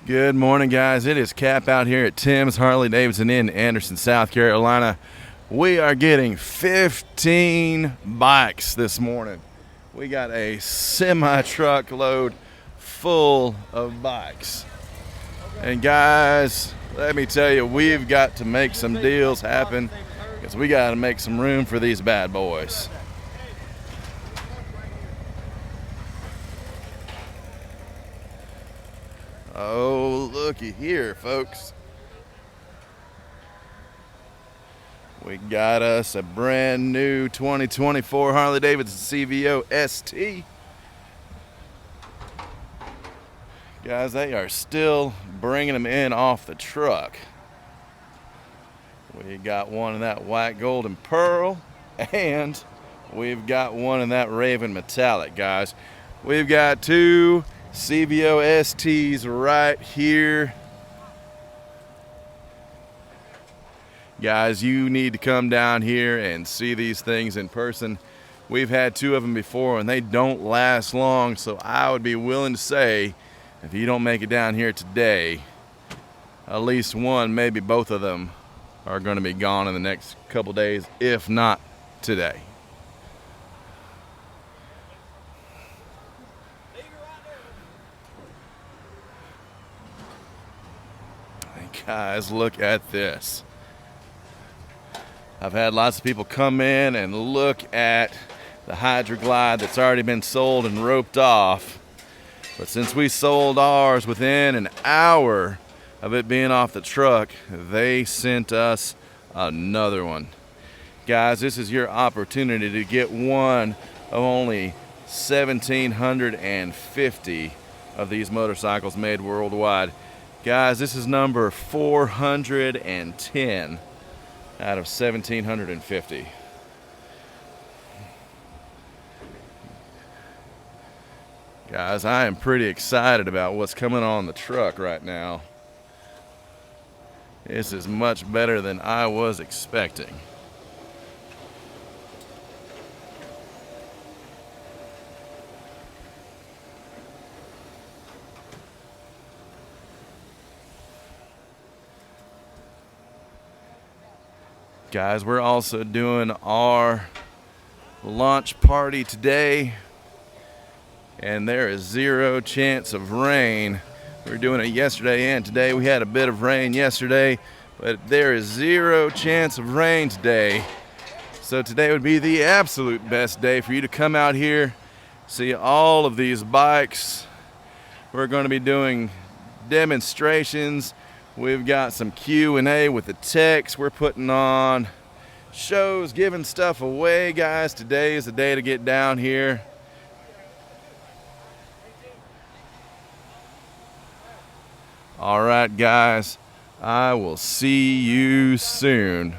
Good morning, guys. It is Cap out here at Tim's Harley Davidson in Anderson, South Carolina. We are getting 15 bikes this morning. We got a semi-truck load full of bikes. And guys, let me tell you, we've got to make some deals happen because we got to make some room for these bad boys. Oh, looky here, folks. We got us a brand new 2024 Harley Davidson CVO ST. Guys, they are still bringing them in off the truck. We got one in that white gold and pearl, and we've got one in that raven metallic, guys. We've got two CVO STs right here. Guys, you need to come down here and see these things in person. We've had two of them before and they don't last long, so I would be willing to say if you don't make it down here today, at least one, maybe both of them are going to be gone in the next couple days, if not today. Guys, look at this. I've had lots of people come in and look at the HydroGlide that's already been sold and roped off. But since we sold ours within an hour of it being off the truck, they sent us another one. Guys, this is your opportunity to get one of only 1,750 of these motorcycles made worldwide. Guys, this is number 410 out of 1,750. Guys, I am pretty excited about what's coming on the truck right now. This is much better than I was expecting. Guys, we're also doing our launch party today, and there is zero chance of rain. We were doing it yesterday and today. We had a bit of rain yesterday, but there is zero chance of rain today. So today would be the absolute best day for you to come out here, see all of these bikes. We're going to be doing demonstrations. We've got some Q&A with the techs. We're putting on shows, giving stuff away, guys. Today is the day to get down here. All right, guys. I will see you soon.